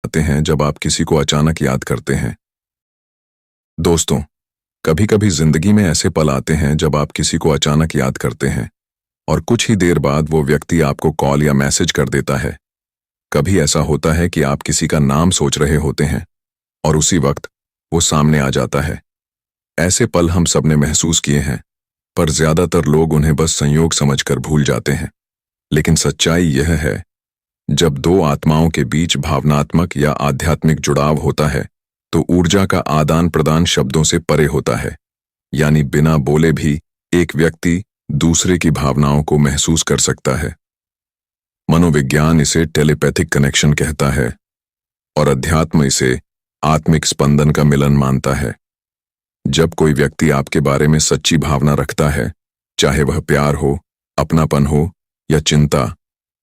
आते हैं जब आप किसी को अचानक याद करते हैं। दोस्तों, कभी कभी जिंदगी में ऐसे पल आते हैं जब आप किसी को अचानक याद करते हैं और कुछ ही देर बाद वो व्यक्ति आपको कॉल या मैसेज कर देता है। कभी ऐसा होता है कि आप किसी का नाम सोच रहे होते हैं और उसी वक्त वो सामने आ जाता है। ऐसे पल हम सबने महसूस किए हैं, पर ज्यादातर लोग उन्हें बस संयोग समझकर भूल जाते हैं। लेकिन सच्चाई यह है, जब दो आत्माओं के बीच भावनात्मक या आध्यात्मिक जुड़ाव होता है तो ऊर्जा का आदान प्रदान शब्दों से परे होता है। यानी बिना बोले भी एक व्यक्ति दूसरे की भावनाओं को महसूस कर सकता है। मनोविज्ञान इसे टेलीपैथिक कनेक्शन कहता है और अध्यात्म इसे आत्मिक स्पंदन का मिलन मानता है। जब कोई व्यक्ति आपके बारे में सच्ची भावना रखता है, चाहे वह प्यार हो, अपनापन हो या चिंता,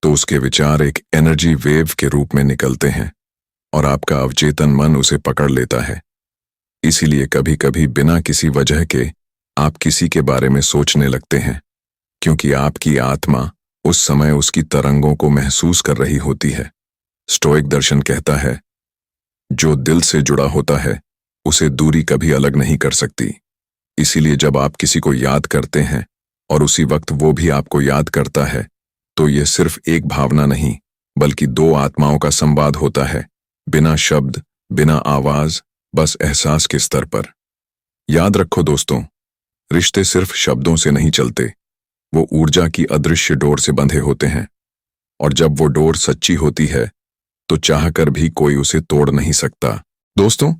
तो उसके विचार एक एनर्जी वेव के रूप में निकलते हैं और आपका अवचेतन मन उसे पकड़ लेता है। इसीलिए कभी कभी बिना किसी वजह के आप किसी के बारे में सोचने लगते हैं, क्योंकि आपकी आत्मा उस समय उसकी तरंगों को महसूस कर रही होती है। स्टोइक दर्शन कहता है, जो दिल से जुड़ा होता है उसे दूरी कभी अलग नहीं कर सकती। इसीलिए जब आप किसी को याद करते हैं और उसी वक्त वो भी आपको याद करता है, तो यह सिर्फ एक भावना नहीं बल्कि दो आत्माओं का संवाद होता है, बिना शब्द, बिना आवाज, बस एहसास के स्तर पर। याद रखो दोस्तों, रिश्ते सिर्फ शब्दों से नहीं चलते, वो ऊर्जा की अदृश्य डोर से बंधे होते हैं। और जब वो डोर सच्ची होती है तो चाहकर भी कोई उसे तोड़ नहीं सकता। दोस्तों,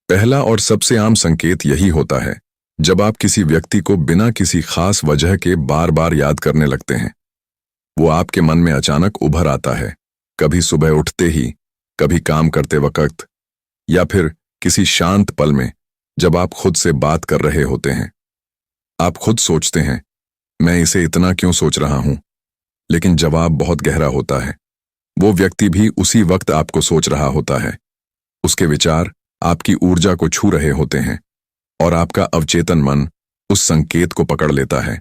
पहला और सबसे आम संकेत यही होता है, जब आप किसी व्यक्ति को बिना किसी खास वजह के बार बार याद करने लगते हैं। वो आपके मन में अचानक उभर आता है, कभी सुबह उठते ही, कभी काम करते वक्त, या फिर किसी शांत पल में जब आप खुद से बात कर रहे होते हैं। आप खुद सोचते हैं, मैं इसे इतना क्यों सोच रहा हूं, लेकिन जवाब बहुत गहरा होता है। वो व्यक्ति भी उसी वक्त आपको सोच रहा होता है। उसके विचार आपकी ऊर्जा को छू रहे होते हैं और आपका अवचेतन मन उस संकेत को पकड़ लेता है।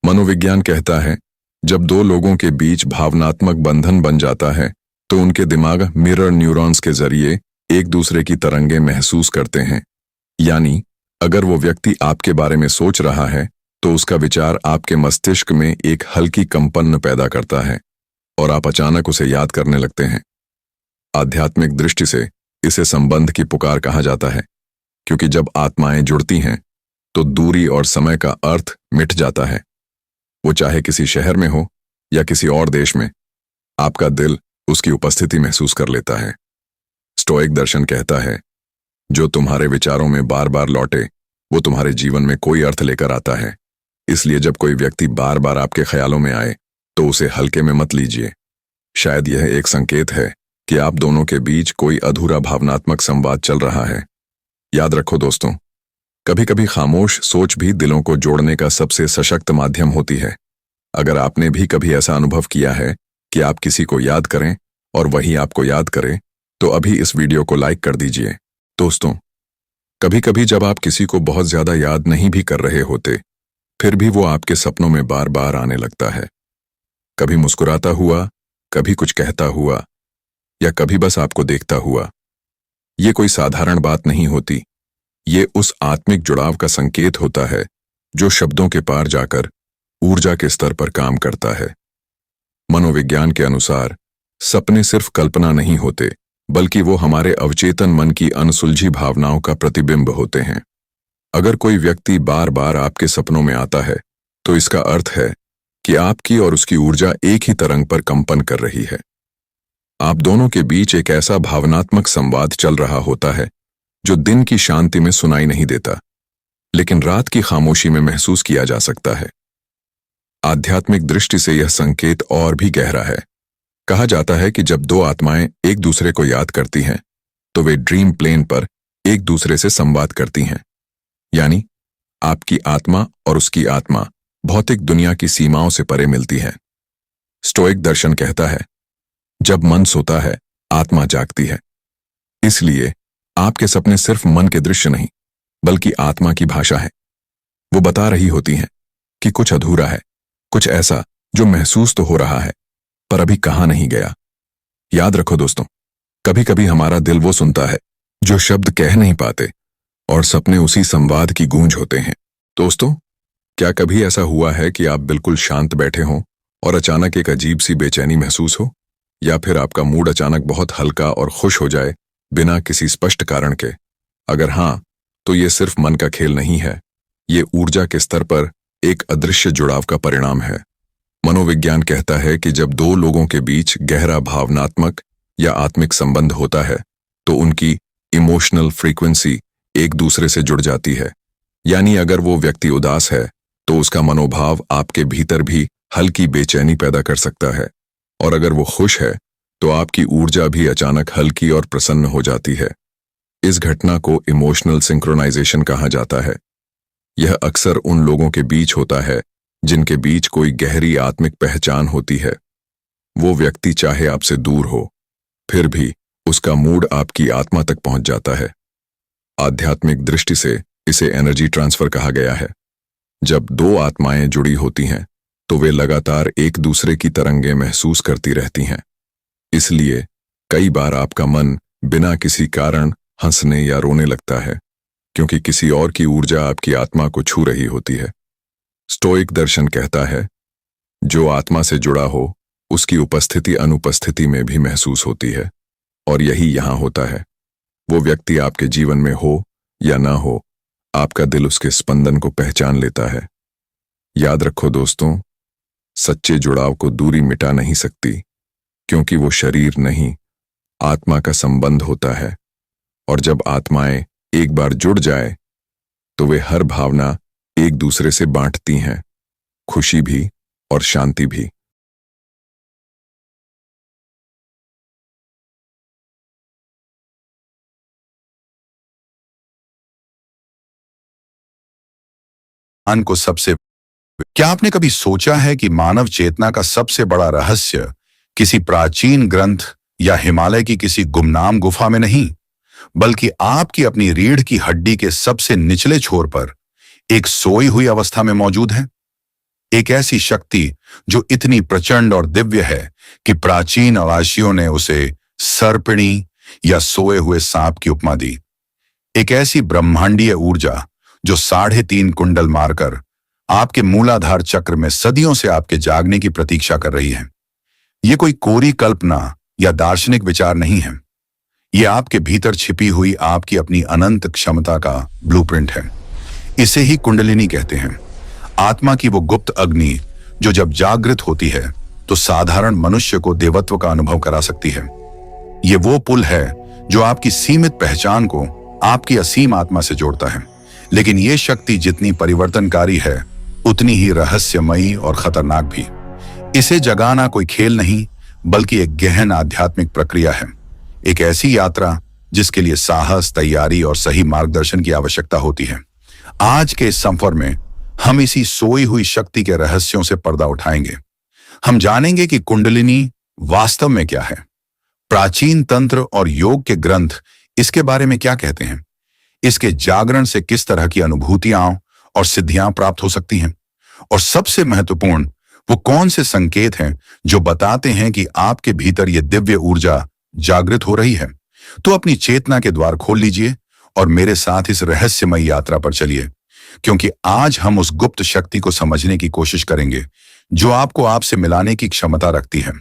मनोविज्ञान कहता है, जब दो लोगों के बीच भावनात्मक बंधन बन जाता है तो उनके दिमाग मिरर न्यूरॉन्स के जरिए एक दूसरे की तरंगें महसूस करते हैं। यानी अगर वो व्यक्ति आपके बारे में सोच रहा है तो उसका विचार आपके मस्तिष्क में एक हल्की कंपन पैदा करता है और आप अचानक उसे याद करने लगते हैं। आध्यात्मिक दृष्टि से इसे संबंध की पुकार कहा जाता है, क्योंकि जब आत्माएं जुड़ती हैं तो दूरी और समय का अर्थ मिट जाता है। वो चाहे किसी शहर में हो या किसी और देश में, आपका दिल उसकी उपस्थिति महसूस कर लेता है। स्टोइक दर्शन कहता है, जो तुम्हारे विचारों में बार बार लौटे वो तुम्हारे जीवन में कोई अर्थ लेकर आता है। इसलिए जब कोई व्यक्ति बार बार आपके ख्यालों में आए तो उसे हल्के में मत लीजिए। शायद यह एक संकेत है कि आप दोनों के बीच कोई अधूरा भावनात्मक संवाद चल रहा है। याद रखो दोस्तों, कभी कभी खामोश सोच भी दिलों को जोड़ने का सबसे सशक्त माध्यम होती है। अगर आपने भी कभी ऐसा अनुभव किया है कि आप किसी को याद करें और वही आपको याद करे, तो अभी इस वीडियो को लाइक कर दीजिए। दोस्तों, कभी कभी जब आप किसी को बहुत ज्यादा याद नहीं भी कर रहे होते, फिर भी वो आपके सपनों में बार बार आने लगता है। कभी मुस्कुराता हुआ, कभी कुछ कहता हुआ, या कभी बस आपको देखता हुआ। ये कोई साधारण बात नहीं होती, ये उस आत्मिक जुड़ाव का संकेत होता है जो शब्दों के पार जाकर ऊर्जा के स्तर पर काम करता है। मनोविज्ञान के अनुसार सपने सिर्फ कल्पना नहीं होते, बल्कि वो हमारे अवचेतन मन की अनसुलझी भावनाओं का प्रतिबिंब होते हैं। अगर कोई व्यक्ति बार बार आपके सपनों में आता है तो इसका अर्थ है कि आपकी और उसकी ऊर्जा एक ही तरंग पर कंपन कर रही है। आप दोनों के बीच एक ऐसा भावनात्मक संवाद चल रहा होता है जो दिन की शांति में सुनाई नहीं देता, लेकिन रात की खामोशी में महसूस किया जा सकता है। आध्यात्मिक दृष्टि से यह संकेत और भी गहरा है। कहा जाता है कि जब दो आत्माएं एक दूसरे को याद करती हैं तो वे ड्रीम प्लेन पर एक दूसरे से संवाद करती हैं। यानी आपकी आत्मा और उसकी आत्मा भौतिक दुनिया की सीमाओं से परे मिलती है। स्टोइक दर्शन कहता है, जब मन सोता है आत्मा जागती है। इसलिए आपके सपने सिर्फ मन के दृश्य नहीं बल्कि आत्मा की भाषा है। वो बता रही होती हैं कि कुछ अधूरा है, कुछ ऐसा जो महसूस तो हो रहा है पर अभी कहा नहीं गया। याद रखो दोस्तों, कभी कभी हमारा दिल वो सुनता है जो शब्द कह नहीं पाते, और सपने उसी संवाद की गूंज होते हैं। दोस्तों, क्या कभी ऐसा हुआ है कि आप बिल्कुल शांत बैठे हों और अचानक एक अजीब सी बेचैनी महसूस हो, या फिर आपका मूड अचानक बहुत हल्का और खुश हो जाए बिना किसी स्पष्ट कारण के? अगर हाँ, तो ये सिर्फ मन का खेल नहीं है, ये ऊर्जा के स्तर पर एक अदृश्य जुड़ाव का परिणाम है। मनोविज्ञान कहता है कि जब दो लोगों के बीच गहरा भावनात्मक या आत्मिक संबंध होता है, तो उनकी इमोशनल फ्रीक्वेंसी एक दूसरे से जुड़ जाती है। यानी अगर वो व्यक्ति उदास है, तो उसका मनोभाव आपके भीतर भी हल्की बेचैनी पैदा कर सकता है, और अगर वो खुश है, तो आपकी ऊर्जा भी अचानक हल्की और प्रसन्न हो जाती है। इस घटना को इमोशनल सिंक्रोनाइजेशन कहा जाता है। यह अक्सर उन लोगों के बीच होता है जिनके बीच कोई गहरी आत्मिक पहचान होती है। वो व्यक्ति चाहे आपसे दूर हो, फिर भी उसका मूड आपकी आत्मा तक पहुंच जाता है। आध्यात्मिक दृष्टि से इसे एनर्जी ट्रांसफर कहा गया है। जब दो आत्माएं जुड़ी होती हैं, तो वे लगातार एक दूसरे की तरंगें महसूस करती रहती हैं। इसलिए कई बार आपका मन बिना किसी कारण हंसने या रोने लगता है, क्योंकि किसी और की ऊर्जा आपकी आत्मा को छू रही होती है। स्टोइक दर्शन कहता है, जो आत्मा से जुड़ा हो, उसकी उपस्थिति अनुपस्थिति में भी महसूस होती है, और यही यहां होता है। वो व्यक्ति आपके जीवन में हो या ना हो, आपका दिल उसके स्पंदन को पहचान लेता है। याद रखो दोस्तों, सच्चे जुड़ाव को दूरी मिटा नहीं सकती, क्योंकि वो शरीर नहीं, आत्मा का संबंध होता है। और जब आत्माएं एक बार जुड़ जाए, तो वे हर भावना एक दूसरे से बांटती हैं, खुशी भी और शांति भी। ज्ञान को सबसे क्या आपने कभी सोचा है कि मानव चेतना का सबसे बड़ा रहस्य किसी प्राचीन ग्रंथ या हिमालय की किसी गुमनाम गुफा में नहीं, बल्कि आपकी अपनी रीढ़ की हड्डी के सबसे निचले छोर पर एक सोई हुई अवस्था में मौजूद है? एक ऐसी शक्ति जो इतनी प्रचंड और दिव्य है कि प्राचीन अवासियों ने उसे सर्पिणी या सोए हुए सांप की उपमा दी। एक ऐसी ब्रह्मांडीय ऊर्जा जो 3.5 कुंडल मारकर आपके मूलाधार चक्र में सदियों से आपके जागने की प्रतीक्षा कर रही है। ये कोई कोरी कल्पना या दार्शनिक विचार नहीं है। ये आपके भीतर छिपी हुई आपकी अपनी अनंत क्षमता का ब्लूप्रिंट है। इसे ही कुंडलिनी कहते हैं, आत्मा की वो गुप्त अग्नि जो जब जागृत होती है तो साधारण मनुष्य को देवत्व का अनुभव करा सकती है। ये वो पुल है जो आपकी सीमित पहचान को आपकी असीम आत्मा से जोड़ता है। लेकिन ये शक्ति जितनी परिवर्तनकारी है, उतनी ही रहस्यमयी और खतरनाक भी। इसे जगाना कोई खेल नहीं, बल्कि एक गहन आध्यात्मिक प्रक्रिया है। एक ऐसी यात्रा जिसके लिए साहस, तैयारी और सही मार्गदर्शन की आवश्यकता होती है। आज के इस सफर में हम इसी सोई हुई शक्ति के रहस्यों से पर्दा उठाएंगे। हम जानेंगे कि कुंडलिनी वास्तव में क्या है, प्राचीन तंत्र और योग के ग्रंथ इसके बारे में क्या कहते हैं, इसके जागरण से किस तरह की अनुभूतियां और सिद्धियां प्राप्त हो सकती हैं, और सबसे महत्वपूर्ण, वो कौन से संकेत हैं जो बताते हैं कि आपके भीतर ये दिव्य ऊर्जा जागृत हो रही है। तो अपनी चेतना के द्वार खोल लीजिए और मेरे साथ इस रहस्यमय यात्रा पर चलिए, क्योंकि आज हम उस गुप्त शक्ति को समझने की कोशिश करेंगे जो आपको आपसे मिलाने की क्षमता रखती है।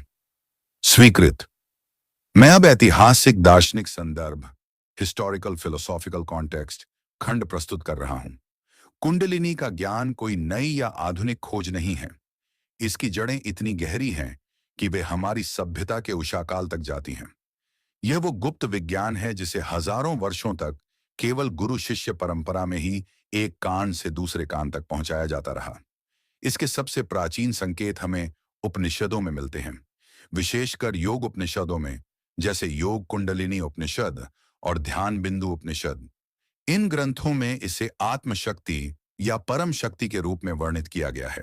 स्वीकृत। मैं अब ऐतिहासिक दार्शनिक संदर्भ, हिस्टोरिकल फिलोसॉफिकल कॉन्टेक्स्ट खंड प्रस्तुत कर रहा हूं। कुंडलिनी का ज्ञान कोई नई या आधुनिक खोज नहीं है। इसकी जड़ें इतनी गहरी हैं कि वे हमारी सभ्यता के उषाकाल तक जाती हैं। यह वो गुप्त विज्ञान है जिसे हजारों वर्षों तक केवल गुरु शिष्य परंपरा में ही एक कान से दूसरे कान तक पहुंचाया जाता रहा। इसके सबसे प्राचीन संकेत हमें उपनिषदों में मिलते हैं, विशेषकर योग उपनिषदों में, जैसे योग कुंडलिनी उपनिषद और ध्यान बिंदु उपनिषद। इन ग्रंथों में इसे आत्मशक्ति या परम शक्ति के रूप में वर्णित किया गया है,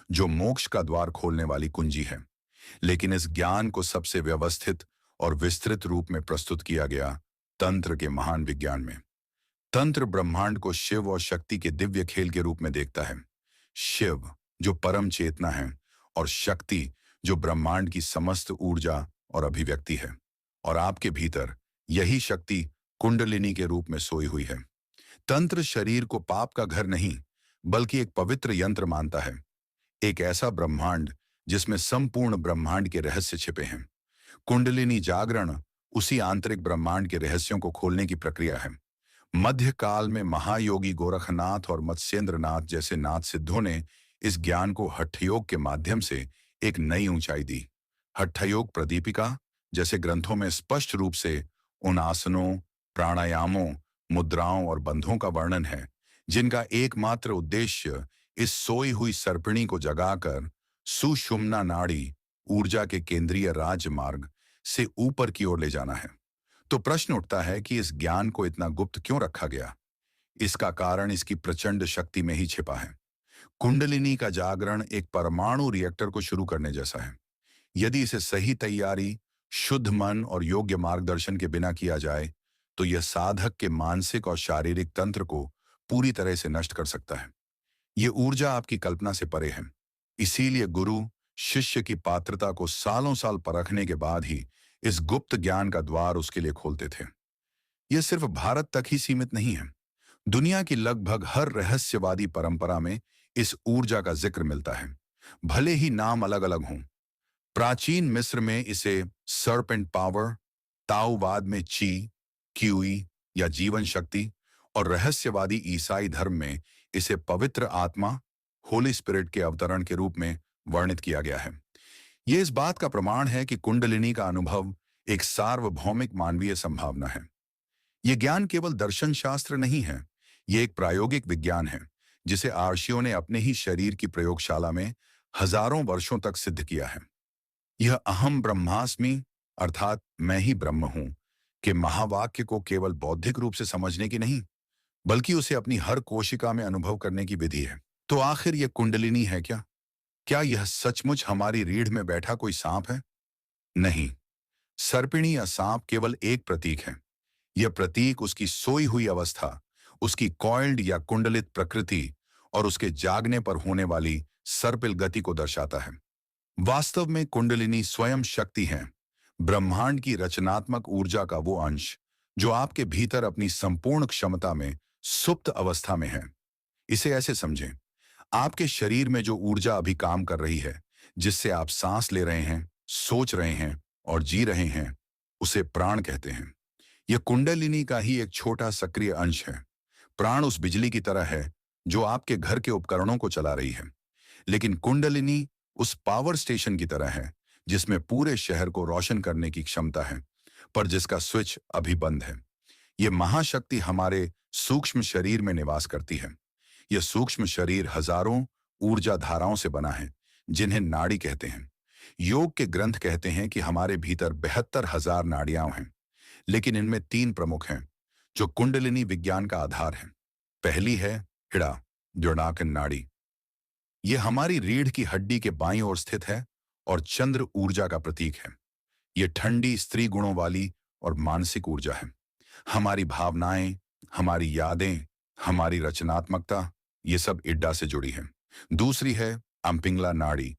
जो मोक्ष का द्वार खोलने वाली कुंजी है। लेकिन इस ज्ञान को सबसे व्यवस्थित और विस्तृत रूप में प्रस्तुत किया गया तंत्र के महान विज्ञान में। तंत्र ब्रह्मांड को शिव और शक्ति के दिव्य खेल के रूप में देखता है। शिव जो परम चेतना है, और शक्ति जो ब्रह्मांड की समस्त ऊर्जा और अभिव्यक्ति है। और आपके भीतर यही शक्ति कुंडलिनी के रूप में सोई हुई है। तंत्र शरीर को पाप का घर नहीं, बल्कि एक पवित्र यंत्र मानता है, एक ऐसा ब्रह्मांड जिसमें संपूर्ण ब्रह्मांड के रहस्य छिपे हैं। कुंडलिनी जागरण उसी आंतरिक ब्रह्मांड के रहस्यों को खोलने की प्रक्रिया है। मध्य काल में महायोगी गोरखनाथ और मत्स्येंद्रनाथ जैसे नाथ सिद्धों ने इस ज्ञान को हठयोग के माध्यम से एक नई ऊंचाई दी। हठयोग प्रदीपिका जैसे ग्रंथों में स्पष्ट रूप से उन आसनों, प्राणायामों, मुद्राओं और बंधों का वर्णन है जिनका एकमात्र उद्देश्य इस सोई हुई सर्पिणी को जगाकर सुषुम्ना नाड़ी, ऊर्जा के केंद्रीय राजमार्ग से ऊपर की ओर ले जाना है। तो प्रश्न उठता है कि इस ज्ञान को इतना गुप्त क्यों रखा गया? इसका कारण इसकी प्रचंड शक्ति में ही छिपा है। कुंडलिनी का जागरण एक परमाणु रिएक्टर को शुरू करने जैसा है। यदि इसे सही तैयारी, शुद्ध मन और योग्य मार्गदर्शन के बिना किया जाए तो यह साधक के मानसिक और शारीरिक तंत्र को पूरी तरह से नष्ट कर सकता है। यह ऊर्जा आपकी कल्पना से परे है। इसीलिए गुरु शिष्य की पात्रता को सालों साल परखने के बाद ही इस गुप्त ज्ञान का द्वार उसके लिए खोलते थे। यह सिर्फ भारत तक ही सीमित नहीं है। दुनिया की लगभग हर रहस्यवादी परंपरा में इस ऊर्जा का जिक्र मिलता है, भले ही नाम अलग अलग हों। प्राचीन मिस्र में इसे सर्पेंट पावर, ताओवाद में ची, क्यूई या जीवन शक्ति और रहस्यवादी ईसाई धर्म में इसे पवित्र आत्मा, होली स्पिरिट के अवतरण के रूप में वर्णित किया गया है। यह इस बात का प्रमाण है कि कुंडलिनी का अनुभव एक सार्वभौमिक मानवीय संभावना है। यह ज्ञान केवल दर्शन शास्त्र नहीं है, यह एक प्रायोगिक विज्ञान है जिसे आर्षियों ने अपने ही शरीर की प्रयोगशाला में हजारों वर्षों तक सिद्ध किया है। यह अहम ब्रह्मास्मि अर्थात मैं ही ब्रह्म हूं के महावाक्य को केवल बौद्धिक रूप से समझने की नहीं, बल्कि उसे अपनी हर कोशिका में अनुभव करने की विधि है। तो आखिर यह कुंडलिनी है क्या? क्या यह सचमुच हमारी रीढ़ में बैठा कोई सांप है? नहीं, सर्पिणी या सांप केवल एक प्रतीक है। यह प्रतीक उसकी सोई हुई अवस्था, उसकी कॉइल्ड या कुंडलित प्रकृति और उसके जागने पर होने वाली सर्पिल गति को दर्शाता है। वास्तव में कुंडलिनी स्वयं शक्ति है, ब्रह्मांड की रचनात्मक ऊर्जा का वो अंश जो आपके भीतर अपनी संपूर्ण क्षमता में सुप्त अवस्था में है। इसे ऐसे समझें, आपके शरीर में जो ऊर्जा अभी काम कर रही है, जिससे आप सांस ले रहे हैं, सोच रहे हैं और जी रहे हैं, उसे प्राण कहते हैं। यह कुंडलिनी का ही एक छोटा सक्रिय अंश है। प्राण उस बिजली की तरह है जो आपके घर के उपकरणों को चला रही है, लेकिन कुंडलिनी उस पावर स्टेशन की तरह है जिसमें पूरे शहर को रोशन करने की क्षमता है, पर जिसका स्विच अभी बंद है। यह महाशक्ति हमारे सूक्ष्म शरीर में निवास करती है। यह सूक्ष्म शरीर हजारों ऊर्जा धाराओं से बना है, जिन्हें नाड़ी कहते हैं। योग के ग्रंथ कहते हैं कि हमारे भीतर 72,000 नाड़ियां हैं, लेकिन इनमें 3 प्रमुख हैं जो कुंडलिनी विज्ञान का आधार है। पहली है हिड़ा द्योणाकन नाड़ी। यह हमारी रीढ़ की हड्डी के बाईं ओर स्थित है और चंद्र ऊर्जा का प्रतीक है। यह ठंडी स्त्री गुणों वाली और मानसिक ऊर्जा है। हमारी भावनाएं, हमारी यादें, हमारी रचनात्मकता, ये सब इड्डा से जुड़ी है। दूसरी है अंपिंगला नाड़ी।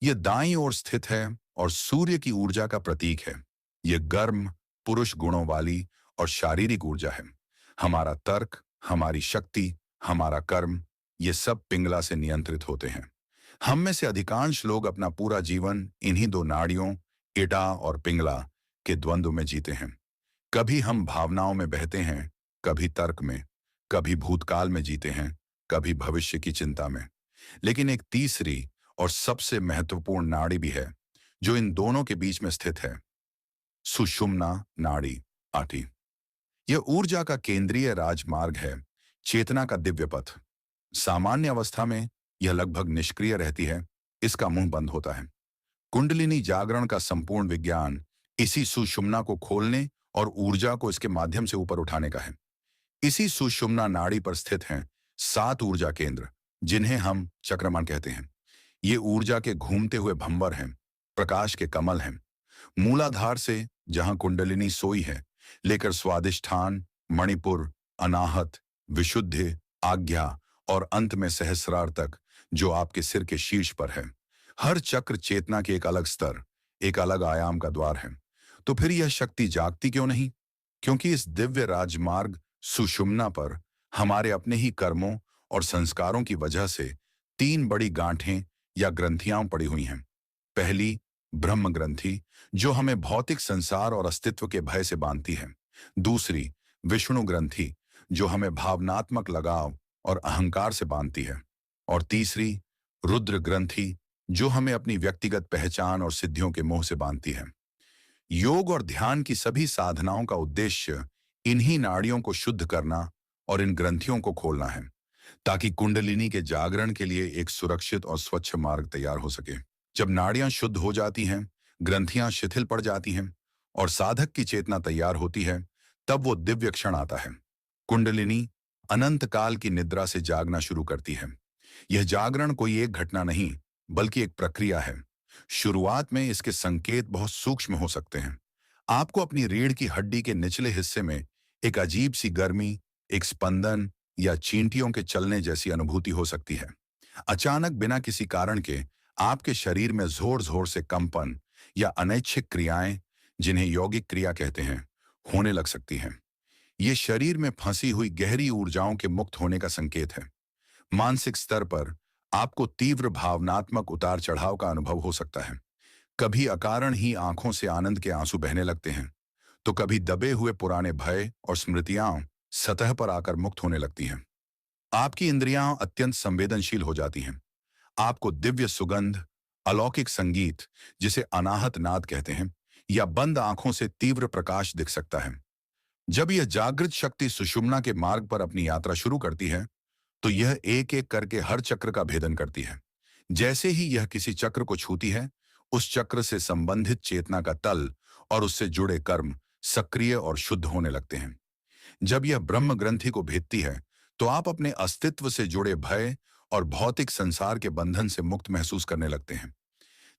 यह दाईं ओर स्थित है और सूर्य की ऊर्जा का प्रतीक है। यह गर्म, पुरुष गुणों वाली और शारीरिक ऊर्जा है। हमारा तर्क, हमारी शक्ति, हमारा कर्म, ये सब पिंगला से नियंत्रित होते हैं। हम में से अधिकांश लोग अपना पूरा जीवन इन्हीं 2 नाड़ियों, इडा और पिंगला के द्वंद्व में जीते हैं। कभी हम भावनाओं में बहते हैं, कभी तर्क में, कभी भूतकाल में जीते हैं, कभी भविष्य की चिंता में। लेकिन एक तीसरी और सबसे महत्वपूर्ण नाड़ी भी है जो इन दोनों के बीच में स्थित है, सुषुम्ना नाड़ी आठी। यह ऊर्जा का केंद्रीय राजमार्ग है, चेतना का दिव्य पथ। सामान्य अवस्था में यह लगभग निष्क्रिय रहती है, इसका मुंह बंद होता है। कुंडलिनी जागरण का संपूर्ण विज्ञान इसी सुषुम्ना को खोलने और ऊर्जा को इसके माध्यम से ऊपर उठाने का है। इसी सुषुम्ना नाड़ी पर स्थित हैं 7 ऊर्जा केंद्र, जिन्हें हम चक्रमान कहते हैं। ये ऊर्जा के घूमते हुए भंवर हैं, प्रकाश के कमल हैं। मूलाधार से, जहां कुंडलिनी सोई है, लेकर स्वादिष्ठान, मणिपुर, अनाहत, विशुद्धि, आज्ञा और अंत में सहस्रार तक, जो आपके सिर के शीर्ष पर है। हर चक्र चेतना के एक अलग स्तर, एक अलग आयाम का द्वार है। तो फिर यह शक्ति जागती क्यों नहीं? क्योंकि इस दिव्य राजमार्ग सुषुम्ना पर हमारे अपने ही कर्मों और संस्कारों की वजह से तीन बड़ी गांठें या ग्रंथियां पड़ी हुई हैं। पहली, ब्रह्म ग्रंथि, जो हमें भौतिक संसार और अस्तित्व के भय से बांधती है। दूसरी, विष्णु ग्रंथि, जो हमें भावनात्मक लगाव और अहंकार से बांधती है। और तीसरी, रुद्र ग्रंथि, जो हमें अपनी व्यक्तिगत पहचान और सिद्धियों के मोह से बांधती है। योग और ध्यान की सभी साधनाओं का उद्देश्य इन्हीं नाड़ियों को शुद्ध करना और इन ग्रंथियों को खोलना है, ताकि कुंडलिनी के जागरण के लिए एक सुरक्षित और स्वच्छ मार्ग तैयार हो सके। जब नाड़ियां शुद्ध हो जाती हैं, ग्रंथियां शिथिल पड़ जाती हैं और साधक की चेतना तैयार होती है, तब वो दिव्य क्षण आता है। कुंडलिनी अनंत काल की निद्रा से जागना शुरू करती है। यह जागरण कोई एक घटना नहीं, बल्कि एक प्रक्रिया है। शुरुआत में इसके संकेत बहुत सूक्ष्म हो सकते हैं। आपको अपनी रीढ़ की हड्डी के निचले हिस्से में एक अजीब सी गर्मी, एक स्पंदन या चींटियों के चलने जैसी अनुभूति हो सकती है। अचानक बिना किसी कारण के आपके शरीर में जोर जोर से कंपन या अनैच्छिक क्रियाएं, जिन्हें यौगिक क्रिया कहते हैं, होने लग सकती हैं। ये शरीर में फंसी हुई गहरी ऊर्जाओं के मुक्त होने का संकेत है। मानसिक स्तर पर आपको तीव्र भावनात्मक उतार चढ़ाव का अनुभव हो सकता है। कभी अकारण ही आंखों से आनंद के आंसू बहने लगते हैं, तो कभी दबे हुए पुराने भय और स्मृतियां सतह पर आकर मुक्त होने लगती हैं। आपकी इंद्रियां अत्यंत संवेदनशील हो जाती हैं। आपको दिव्य सुगंध, अलौकिक संगीत, जिसे अनाहत नाद कहते हैं, या बंद आंखों से तीव्र प्रकाश दिख सकता है। जब यह जागृत शक्ति सुषुम्ना के मार्ग पर अपनी यात्रा शुरू करती है, तो यह एक एक करके हर चक्र का भेदन करती है। जैसे ही यह किसी चक्र को छूती है, उस चक्र से संबंधित चेतना का तल और उससे जुड़े कर्म सक्रिय और शुद्ध होने लगते हैं। जब यह ब्रह्म ग्रंथि को भेदती है, तो आप अपने अस्तित्व से जुड़े भय और भौतिक संसार के बंधन से मुक्त महसूस करने लगते हैं।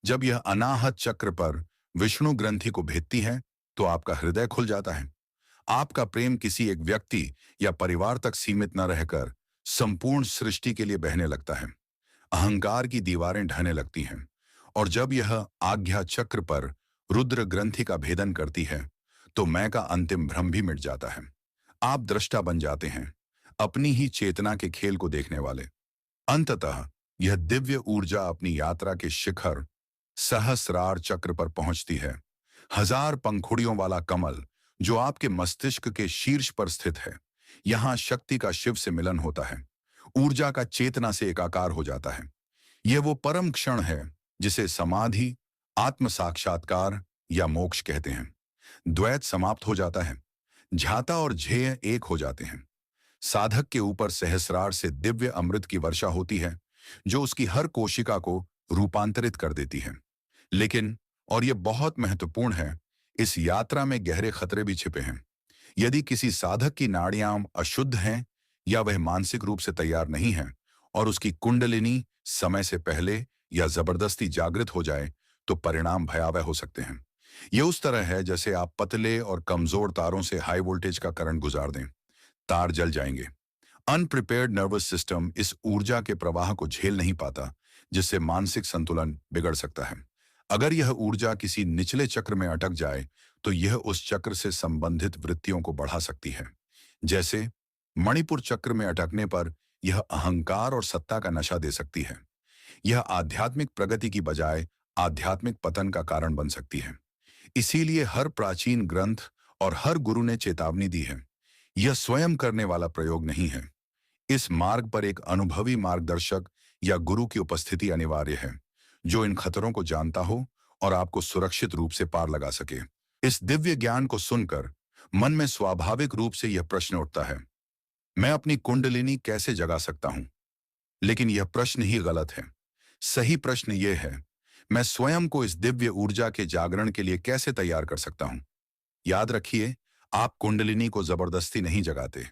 जब यह अनाहत चक्र पर विष्णु ग्रंथि को भेदती है, तो आपका हृदय खुल जाता है। आपका प्रेम किसी एक व्यक्ति या परिवार तक सीमित न रहकर संपूर्ण सृष्टि के लिए बहने लगता है। अहंकार की दीवारें ढहने लगती हैं। और जब यह आज्ञा चक्र पर रुद्र ग्रंथि का भेदन करती है, तो मैं का अंतिम भ्रम भी मिट जाता है। आप दृष्टा बन जाते हैं, अपनी ही चेतना के खेल को देखने वाले। अंततः यह दिव्य ऊर्जा अपनी यात्रा के शिखर सहस्रार चक्र पर पहुंचती है। हजार पंखुड़ियों वाला कमल, जो आपके मस्तिष्क के शीर्ष पर स्थित है। यहां शक्ति का शिव से मिलन होता है। ऊर्जा का चेतना से एकाकार हो जाता है। यह वो परम क्षण है जिसे समाधि, आत्म साक्षात्कार या मोक्ष कहते हैं। द्वैत समाप्त हो जाता है। झाता और झेय एक हो जाते हैं। साधक के ऊपर सहस्रार से दिव्य अमृत की वर्षा होती है, जो उसकी हर कोशिका को रूपांतरित कर देती है। लेकिन, और यह बहुत महत्वपूर्ण है, इस यात्रा में गहरे खतरे भी छिपे हैं। यदि किसी साधक की नाड़ियां अशुद्ध हैं या वह मानसिक रूप से तैयार नहीं है और उसकी कुंडलिनी समय से पहले या जबरदस्ती जागृत हो जाए, तो परिणाम भयावह हो सकते हैं। यह उस तरह है जैसे आप पतले और कमजोर तारों से हाई वोल्टेज का करंट गुजार दें। तार जल जाएंगे। अनप्रिपेयर्ड नर्वस सिस्टम इस ऊर्जा के प्रवाह को झेल नहीं पाता, जिससे मानसिक संतुलन बिगड़ सकता है। अगर यह ऊर्जा किसी निचले चक्र में अटक जाए, तो यह उस चक्र से संबंधित वृत्तियों को बढ़ा सकती है। जैसे मणिपुर चक्र में अटकने पर यह अहंकार और सत्ता का नशा दे सकती है। यह आध्यात्मिक प्रगति की बजाय आध्यात्मिक पतन का कारण बन सकती है। इसीलिए हर प्राचीन ग्रंथ और हर गुरु ने चेतावनी दी है। यह स्वयं करने वाला प्रयोग नहीं है। इस मार्ग पर एक अनुभवी मार्गदर्शक या गुरु की उपस्थिति अनिवार्य है, जो इन खतरों को जानता हो और आपको सुरक्षित रूप से पार लगा सके। इस दिव्य ज्ञान को सुनकर मन में स्वाभाविक रूप से यह प्रश्न उठता है, मैं अपनी कुंडलिनी कैसे जगा सकता हूं? लेकिन यह प्रश्न ही गलत है। सही प्रश्न यह है, मैं स्वयं को इस दिव्य ऊर्जा के जागरण के लिए कैसे तैयार कर सकता हूं? याद रखिए, आप कुंडलिनी को जबरदस्ती नहीं जगाते।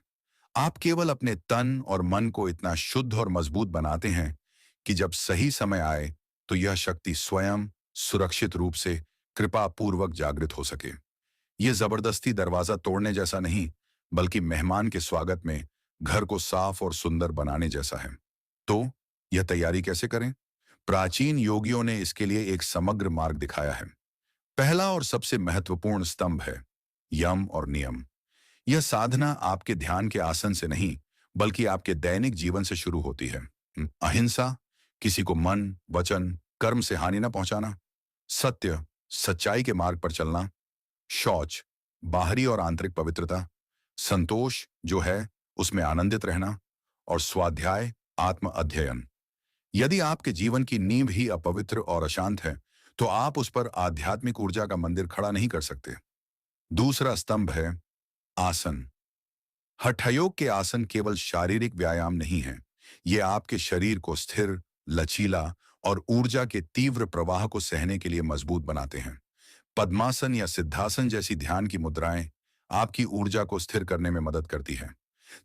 आप केवल अपने तन और मन को इतना शुद्ध और मजबूत बनाते हैं कि जब सही समय आए, तो यह शक्ति स्वयं सुरक्षित रूप से कृपा पूर्वक जागृत हो सके। यह जबरदस्ती दरवाजा तोड़ने जैसा नहीं, बल्कि मेहमान के स्वागत में घर को साफ और सुंदर बनाने जैसा है। तो यह तैयारी कैसे करें? प्राचीन योगियों ने इसके लिए एक समग्र मार्ग दिखाया है। पहला और सबसे महत्वपूर्ण स्तंभ है यम और नियम। यह साधना आपके ध्यान के आसन से नहीं, बल्कि आपके दैनिक जीवन से शुरू होती है। अहिंसा, किसी को मन, वचन, कर्म से हानि न पहुंचाना। सत्य, सच्चाई के मार्ग पर चलना। शौच, बाहरी और आंतरिक पवित्रता। संतोष, जो है उसमें आनंदित रहना। और स्वाध्याय, आत्म अध्ययन। यदि आपके जीवन की नींव ही अपवित्र और अशांत है, तो आप उस पर आध्यात्मिक ऊर्जा का मंदिर खड़ा नहीं कर सकते। दूसरा स्तंभ है आसन। हठयोग के आसन केवल शारीरिक व्यायाम नहीं है, ये आपके शरीर को स्थिर, लचीला और ऊर्जा के तीव्र प्रवाह को सहने के लिए मजबूत बनाते हैं। पद्मासन या सिद्धासन जैसी ध्यान की मुद्राएं आपकी ऊर्जा को स्थिर करने में मदद करती हैं,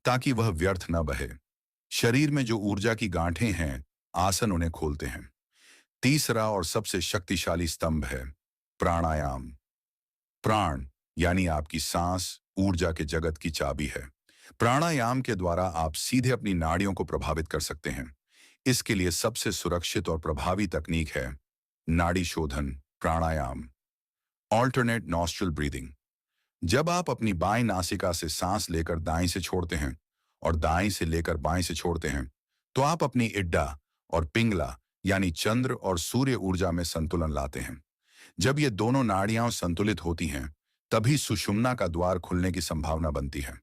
ताकि वह व्यर्थ न बहे। शरीर में जो ऊर्जा की गांठें हैं, आसन उन्हें खोलते हैं। तीसरा और सबसे शक्तिशाली स्तंभ है प्राणायाम। प्राण यानी आपकी सांस ऊर्जा के जगत की चाबी है। प्राणायाम के द्वारा आप सीधे अपनी नाड़ियों को प्रभावित कर सकते हैं। इसके लिए सबसे सुरक्षित और प्रभावी तकनीक है नाड़ी शोधन प्राणायाम, ऑल्टरनेट नॉस्ट्रल ब्रीदिंग। जब आप अपनी बाएं नासिका से सांस लेकर दाएं से छोड़ते हैं और दाएं से लेकर बाएं से छोड़ते हैं, तो आप अपनी इड्डा और पिंगला यानी चंद्र और सूर्य ऊर्जा में संतुलन लाते हैं। जब ये दोनों नाड़ियां संतुलित होती हैं, तभी सुषुम्ना का द्वार खुलने की संभावना बनती है।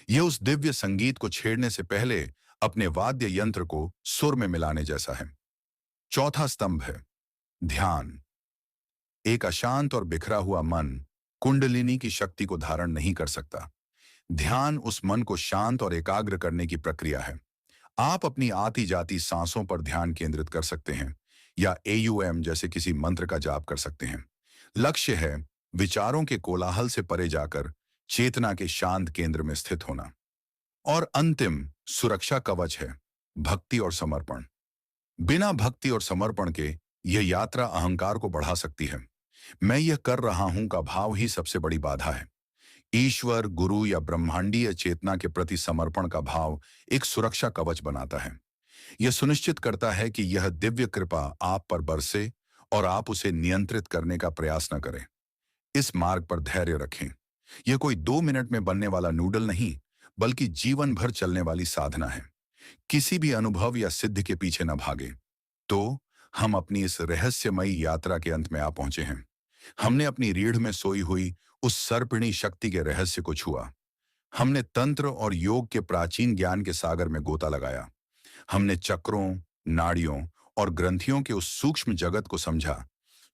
यह उस दिव्य संगीत को छेड़ने से पहले अपने वाद्य यंत्र को सुर में मिलाने जैसा है। चौथा स्तंभ है ध्यान। एक अशांत और बिखरा हुआ मन कुंडलिनी की शक्ति को धारण नहीं कर सकता। ध्यान उस मन को शांत और एकाग्र करने की प्रक्रिया है। आप अपनी आती जाती सांसों पर ध्यान केंद्रित कर सकते हैं या AUM जैसे किसी मंत्र का जाप कर सकते हैं। लक्ष्य है विचारों के कोलाहल से परे जाकर चेतना के शांत केंद्र में स्थित होना। और अंतिम सुरक्षा कवच है भक्ति और समर्पण। बिना भक्ति और समर्पण के यह यात्रा अहंकार को बढ़ा सकती है। मैं यह कर रहा हूं का भाव ही सबसे बड़ी बाधा है। ईश्वर, गुरु या ब्रह्मांडीय चेतना के प्रति समर्पण का भाव एक सुरक्षा कवच बनाता है। यह सुनिश्चित करता है कि यह दिव्य कृपा आप पर बरसे और आप उसे नियंत्रित करने का प्रयास न करें। इस मार्ग पर धैर्य रखें। यह कोई 2 मिनट में बनने वाला नूडल नहीं, बल्कि जीवन भर चलने वाली साधना है। किसी भी अनुभव या सिद्धि के पीछे न भागे। तो हम अपनी इस रहस्यमयी यात्रा के अंत में आ पहुंचे हैं। हमने अपनी रीढ़ में सोई हुई उस सर्पिणी शक्ति के रहस्य को छुआ। हमने तंत्र और योग के प्राचीन ज्ञान के सागर में गोता लगाया। हमने चक्रों, नाड़ियों और ग्रंथियों के उस सूक्ष्म जगत को समझा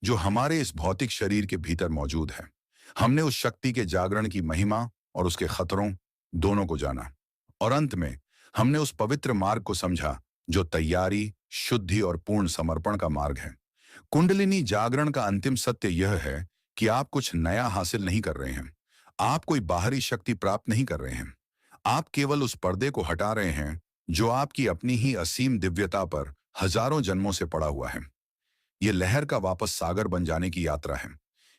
जो हमारे इस भौतिक शरीर के भीतर मौजूद है। हमने उस शक्ति के जागरण की महिमा और उसके खतरों दोनों को जाना। और अंत में हमने उस पवित्र मार्ग को समझा जो तैयारी, शुद्धि और पूर्ण समर्पण का मार्ग है। कुंडलिनी जागरण का अंतिम सत्य यह है कि आप कुछ नया हासिल नहीं कर रहे हैं। आप कोई बाहरी शक्ति प्राप्त नहीं कर रहे हैं। आप केवल उस पर्दे को हटा रहे हैं जो आपकी अपनी ही असीम दिव्यता पर हजारों जन्मों से पड़ा हुआ है। यह लहर का वापस सागर बन जाने की यात्रा है।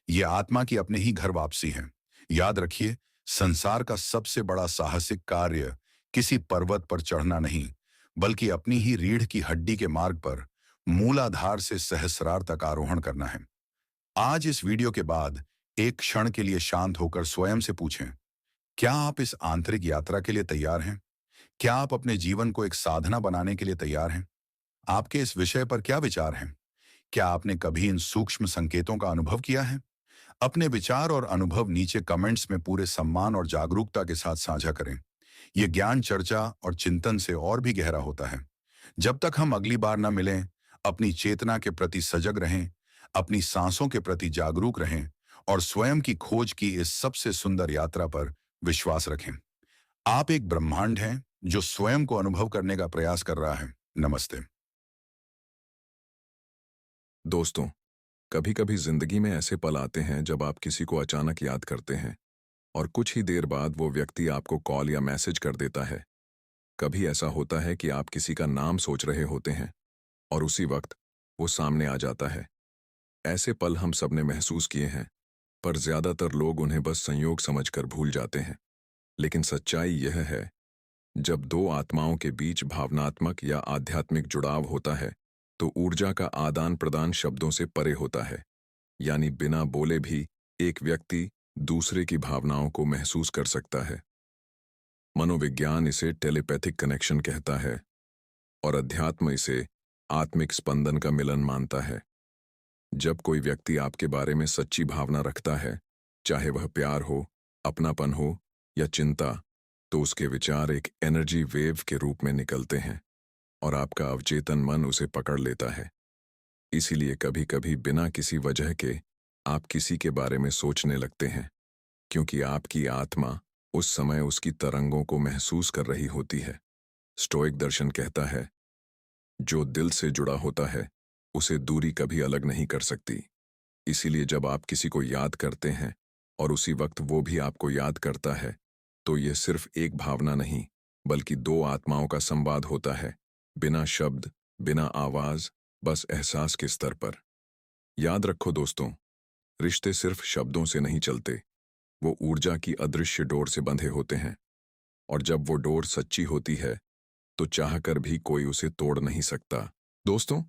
यह आत्मा की अपने ही घर वापसी है। याद रखिए, संसार का सबसे बड़ा साहसिक कार्य किसी पर्वत पर चढ़ना नहीं, बल्कि अपनी ही रीढ़ की हड्डी के मार्ग पर मूलाधार से सहस्रार तक आरोहण करना है। आज इस वीडियो के बाद एक क्षण के लिए शांत होकर स्वयं से पूछें, क्या आप इस आंतरिक यात्रा के लिए तैयार हैं? क्या आप अपने जीवन को एक साधना बनाने के लिए तैयार हैं? आपके इस विषय पर क्या विचार हैं? क्या आपने कभी इन सूक्ष्म संकेतों का अनुभव किया है? अपने विचार और अनुभव नीचे कमेंट्स में पूरे सम्मान और जागरूकता के साथ साझा करें। यह ज्ञान चर्चा और चिंतन से और भी गहरा होता है। जब तक हम अगली बार न मिलें, अपनी चेतना के प्रति सजग रहें, अपनी सांसों के प्रति जागरूक रहें और स्वयं की खोज की इस सबसे सुंदर यात्रा पर विश्वास रखें। आप एक ब्रह्मांड हैं जो स्वयं को अनुभव करने का प्रयास कर रहा है। नमस्ते दोस्तों, कभी कभी जिंदगी में ऐसे पल आते हैं जब आप किसी को अचानक याद करते हैं और कुछ ही देर बाद वो व्यक्ति आपको कॉल या मैसेज कर देता है। कभी ऐसा होता है कि आप किसी का नाम सोच रहे होते हैं और उसी वक्त वो सामने आ जाता है। ऐसे पल हम सबने महसूस किए हैं, पर ज्यादातर लोग उन्हें बस संयोग समझकर भूल जाते हैं। लेकिन सच्चाई यह है, जब दो आत्माओं के बीच भावनात्मक या आध्यात्मिक जुड़ाव होता है, तो ऊर्जा का आदान प्रदान शब्दों से परे होता है। यानी बिना बोले भी एक व्यक्ति दूसरे की भावनाओं को महसूस कर सकता है। मनोविज्ञान इसे टेलीपैथिक कनेक्शन कहता है और अध्यात्म इसे आत्मिक स्पंदन का मिलन मानता है। जब कोई व्यक्ति आपके बारे में सच्ची भावना रखता है, चाहे वह प्यार हो, अपनापन हो या चिंता, तो उसके विचार एक एनर्जी वेव के रूप में निकलते हैं और आपका अवचेतन मन उसे पकड़ लेता है। इसीलिए कभी कभी बिना किसी वजह के आप किसी के बारे में सोचने लगते हैं, क्योंकि आपकी आत्मा उस समय उसकी तरंगों को महसूस कर रही होती है। स्टोइक दर्शन कहता है, जो दिल से जुड़ा होता है उसे दूरी कभी अलग नहीं कर सकती। इसीलिए जब आप किसी को याद करते हैं और उसी वक्त वो भी आपको याद करता है, तो ये सिर्फ एक भावना नहीं बल्कि दो आत्माओं का संवाद होता है, बिना शब्द, बिना आवाज, बस एहसास के स्तर पर। याद रखो दोस्तों, रिश्ते सिर्फ शब्दों से नहीं चलते, वो ऊर्जा की अदृश्य डोर से बंधे होते हैं। और जब वो डोर सच्ची होती है तो चाहकर भी कोई उसे तोड़ नहीं सकता। दोस्तों,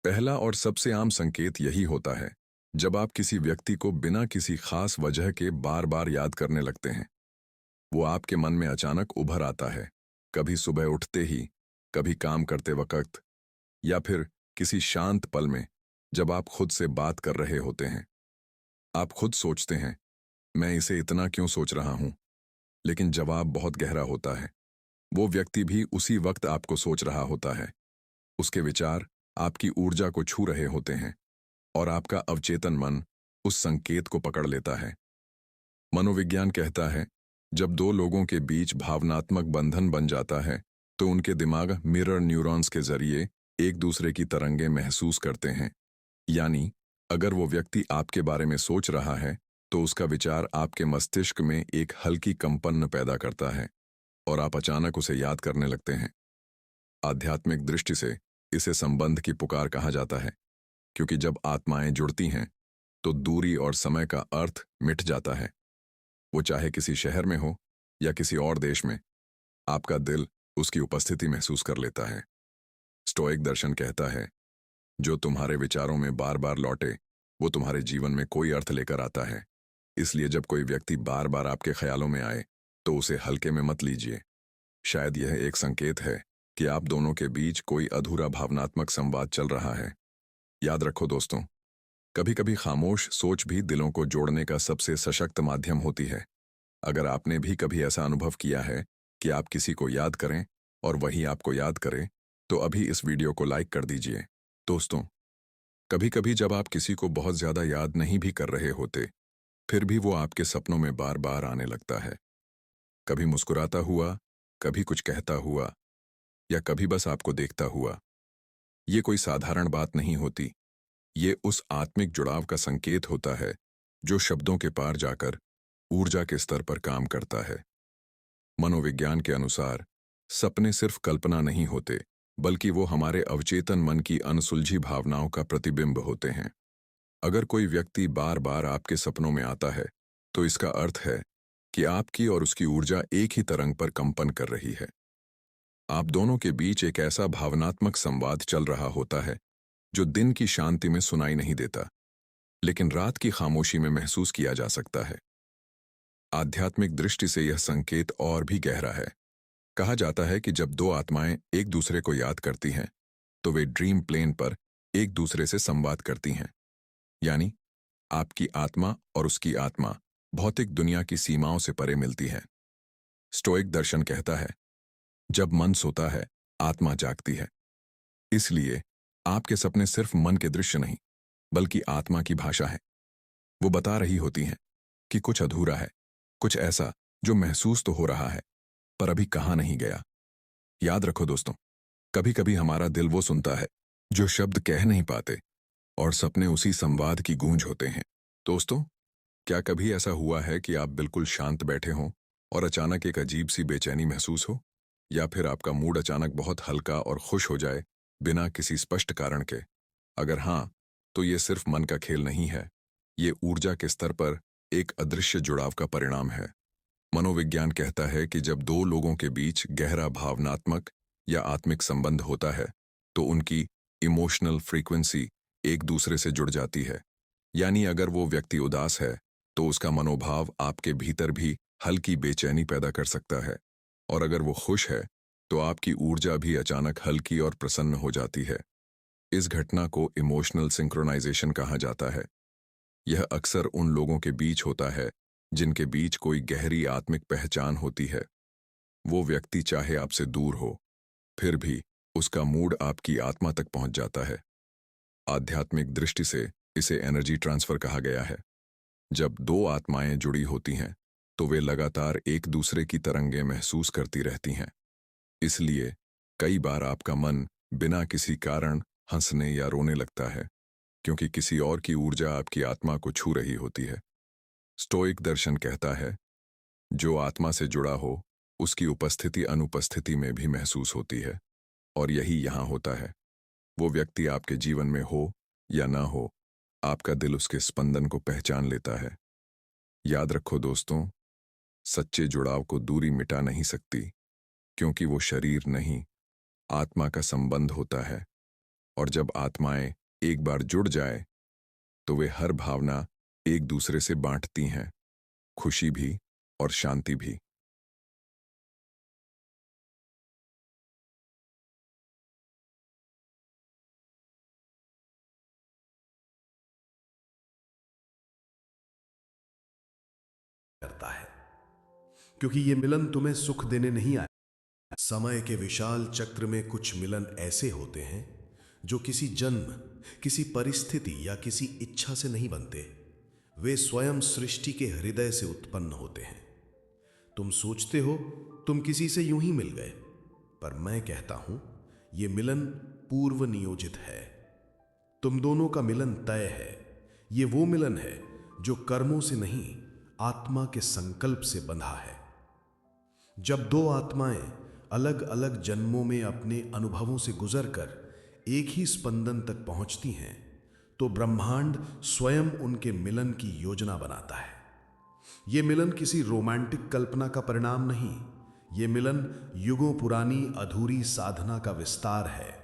पहला और सबसे आम संकेत यही होता है जब आप किसी व्यक्ति को बिना किसी खास वजह के बार बार याद करने लगते हैं। वो आपके मन में अचानक उभर आता है, कभी सुबह उठते ही, कभी काम करते वक्त, या फिर किसी शांत पल में जब आप खुद से बात कर रहे होते हैं। आप खुद सोचते हैं, मैं इसे इतना क्यों सोच रहा हूं, लेकिन जवाब बहुत गहरा होता है। वो व्यक्ति भी उसी वक्त आपको सोच रहा होता है। उसके विचार आपकी ऊर्जा को छू रहे होते हैं और आपका अवचेतन मन उस संकेत को पकड़ लेता है। मनोविज्ञान कहता है, जब दो लोगों के बीच भावनात्मक बंधन बन जाता है तो उनके दिमाग मिरर न्यूरॉन्स के जरिए एक दूसरे की तरंगें महसूस करते हैं। यानी अगर वो व्यक्ति आपके बारे में सोच रहा है तो उसका विचार आपके मस्तिष्क में एक हल्की कंपन पैदा करता है और आप अचानक उसे याद करने लगते हैं। आध्यात्मिक दृष्टि से इसे संबंध की पुकार कहा जाता है, क्योंकि जब आत्माएं जुड़ती हैं तो दूरी और समय का अर्थ मिट जाता है। वो चाहे किसी शहर में हो या किसी और देश में, आपका दिल उसकी उपस्थिति महसूस कर लेता है। स्टोइक दर्शन कहता है, जो तुम्हारे विचारों में बार बार लौटे वो तुम्हारे जीवन में कोई अर्थ लेकर आता है। इसलिए जब कोई व्यक्ति बार बार आपके ख्यालों में आए तो उसे हल्के में मत लीजिए। शायद यह एक संकेत है कि आप दोनों के बीच कोई अधूरा भावनात्मक संवाद चल रहा है। याद रखो दोस्तों, कभी कभी खामोश सोच भी दिलों को जोड़ने का सबसे सशक्त माध्यम होती है। अगर आपने भी कभी ऐसा अनुभव किया है कि आप किसी को याद करें और वही आपको याद करे, तो अभी इस वीडियो को लाइक कर दीजिए। दोस्तों, कभी कभी जब आप किसी को बहुत ज्यादा याद नहीं भी कर रहे होते, फिर भी वो आपके सपनों में बार बार आने लगता है। कभी मुस्कुराता हुआ, कभी कुछ कहता हुआ, या कभी बस आपको देखता हुआ। ये कोई साधारण बात नहीं होती, ये उस आत्मिक जुड़ाव का संकेत होता है जो शब्दों के पार जाकर ऊर्जा के स्तर पर काम करता है। मनोविज्ञान के अनुसार सपने सिर्फ कल्पना नहीं होते, बल्कि वो हमारे अवचेतन मन की अनसुलझी भावनाओं का प्रतिबिंब होते हैं। अगर कोई व्यक्ति बार बार आपके सपनों में आता है तो इसका अर्थ है कि आपकी और उसकी ऊर्जा एक ही तरंग पर कंपन कर रही है। आप दोनों के बीच एक ऐसा भावनात्मक संवाद चल रहा होता है जो दिन की शांति में सुनाई नहीं देता, लेकिन रात की खामोशी में महसूस किया जा सकता है। आध्यात्मिक दृष्टि से यह संकेत और भी गहरा है। कहा जाता है कि जब दो आत्माएं एक दूसरे को याद करती हैं तो वे ड्रीम प्लेन पर एक दूसरे से संवाद करती हैं। यानी आपकी आत्मा और उसकी आत्मा भौतिक दुनिया की सीमाओं से परे मिलती है। स्टोइक दर्शन कहता है, जब मन सोता है आत्मा जागती है। इसलिए आपके सपने सिर्फ मन के दृश्य नहीं बल्कि आत्मा की भाषा है। वो बता रही होती हैं कि कुछ अधूरा है, कुछ ऐसा जो महसूस तो हो रहा है पर अभी कहाँ नहीं गया। याद रखो दोस्तों, कभी कभी हमारा दिल वो सुनता है जो शब्द कह नहीं पाते, और सपने उसी संवाद की गूंज होते हैं। दोस्तों, क्या कभी ऐसा हुआ है कि आप बिल्कुल शांत बैठे हों और अचानक एक अजीब सी बेचैनी महसूस हो, या फिर आपका मूड अचानक बहुत हल्का और खुश हो जाए बिना किसी स्पष्ट कारण के? अगर हाँ, तो ये सिर्फ मन का खेल नहीं है, ये ऊर्जा के स्तर पर एक अदृश्य जुड़ाव का परिणाम है। मनोविज्ञान कहता है कि जब दो लोगों के बीच गहरा भावनात्मक या आत्मिक संबंध होता है तो उनकी इमोशनल फ्रीक्वेंसी एक दूसरे से जुड़ जाती है। यानी अगर वो व्यक्ति उदास है तो उसका मनोभाव आपके भीतर भी हल्की बेचैनी पैदा कर सकता है, और अगर वो खुश है तो आपकी ऊर्जा भी अचानक हल्की और प्रसन्न हो जाती है। इस घटना को इमोशनल सिंक्रोनाइजेशन कहा जाता है। यह अक्सर उन लोगों के बीच होता है जिनके बीच कोई गहरी आत्मिक पहचान होती है। वो व्यक्ति चाहे आपसे दूर हो, फिर भी उसका मूड आपकी आत्मा तक पहुंच जाता है। आध्यात्मिक दृष्टि से इसे एनर्जी ट्रांसफर कहा गया है। जब दो आत्माएं जुड़ी होती हैं तो वे लगातार एक दूसरे की तरंगें महसूस करती रहती हैं। इसलिए कई बार आपका मन बिना किसी कारण हंसने या रोने लगता है, क्योंकि किसी और की ऊर्जा आपकी आत्मा को छू रही होती है। स्टोइक दर्शन कहता है, जो आत्मा से जुड़ा हो उसकी उपस्थिति अनुपस्थिति में भी महसूस होती है, और यही यहां होता है। वो व्यक्ति आपके जीवन में हो या ना हो, आपका दिल उसके स्पंदन को पहचान लेता है। याद रखो दोस्तों, सच्चे जुड़ाव को दूरी मिटा नहीं सकती, क्योंकि वो शरीर नहीं, आत्मा का संबंध होता है। और जब आत्माएं एक बार जुड़ जाए तो वे हर भावना एक दूसरे से बांटती हैं, खुशी भी और शांति भी। करता है, क्योंकि ये मिलन तुम्हें सुख देने नहीं आए। समय के विशाल चक्र में कुछ मिलन ऐसे होते हैं जो किसी जन्म, किसी परिस्थिति या किसी इच्छा से नहीं बनते। वे स्वयं सृष्टि के हृदय से उत्पन्न होते हैं। तुम सोचते हो तुम किसी से यूं ही मिल गए, पर मैं कहता हूं ये मिलन पूर्व नियोजित है। तुम दोनों का मिलन तय है। ये वो मिलन है जो कर्मों से नहीं, आत्मा के संकल्प से बंधा है। जब दो आत्माएं अलग अलग जन्मों में अपने अनुभवों से गुजरकर एक ही स्पंदन तक पहुंचती हैं, तो ब्रह्मांड स्वयं उनके मिलन की योजना बनाता है। ये मिलन किसी रोमांटिक कल्पना का परिणाम नहीं, ये मिलन युगों पुरानी अधूरी साधना का विस्तार है।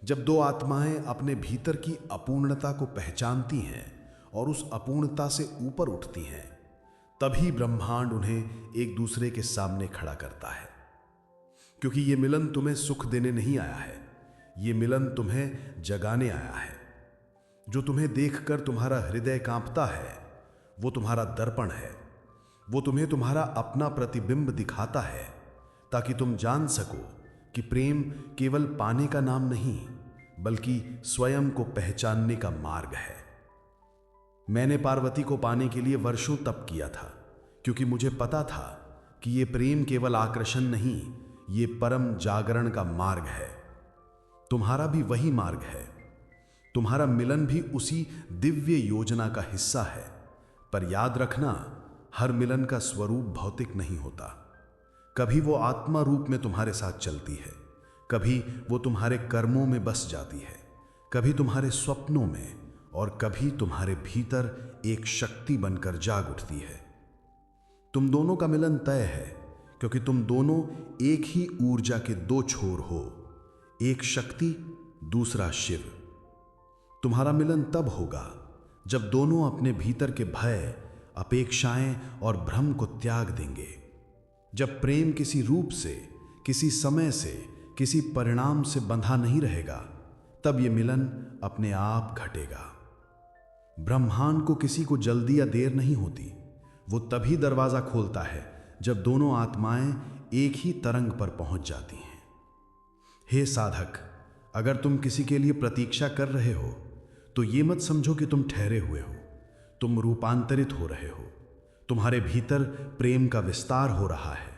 जब दो आत्माएं अपने भीतर की अपूर्णता को पहचानती हैं और उस अपूर्णता से ऊपर उठती हैं, तभी ब्रह्मांड उन्हें एक दूसरे के सामने खड़ा करता है। क्योंकि ये मिलन तुम्हें सुख देने नहीं आया है, ये मिलन तुम्हें जगाने आया है। जो तुम्हें देखकर तुम्हारा हृदय कांपता है, वो तुम्हारा दर्पण है। वो तुम्हें तुम्हारा अपना प्रतिबिंब दिखाता है, ताकि तुम जान सको कि प्रेम केवल पाने का नाम नहीं, बल्कि स्वयं को पहचानने का मार्ग है। मैंने पार्वती को पाने के लिए वर्षों तप किया था, क्योंकि मुझे पता था कि ये प्रेम केवल आकर्षण नहीं, ये परम जागरण का मार्ग है। तुम्हारा भी वही मार्ग है। तुम्हारा मिलन भी उसी दिव्य योजना का हिस्सा है। पर याद रखना, हर मिलन का स्वरूप भौतिक नहीं होता। कभी वो आत्मा रूप में तुम्हारे साथ चलती है, कभी वो तुम्हारे कर्मों में बस जाती है, कभी तुम्हारे स्वप्नों में, और कभी तुम्हारे भीतर एक शक्ति बनकर जाग उठती है। तुम दोनों का मिलन तय है, क्योंकि तुम दोनों एक ही ऊर्जा के दो छोर हो, एक शक्ति, दूसरा शिव। तुम्हारा मिलन तब होगा जब दोनों अपने भीतर के भय, अपेक्षाएं और भ्रम को त्याग देंगे। जब प्रेम किसी रूप से, किसी समय से, किसी परिणाम से बंधा नहीं रहेगा, तब ये मिलन अपने आप घटेगा। ब्रह्मांड को किसी को जल्दी या देर नहीं होती। वो तभी दरवाजा खोलता है जब दोनों आत्माएं एक ही तरंग पर पहुंच जाती हैं। हे साधक, अगर तुम किसी के लिए प्रतीक्षा कर रहे हो तो ये मत समझो कि तुम ठहरे हुए हो। तुम रूपांतरित हो रहे हो। तुम्हारे भीतर प्रेम का विस्तार हो रहा है।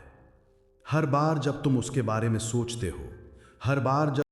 हर बार जब तुम उसके बारे में सोचते हो, हर बार जब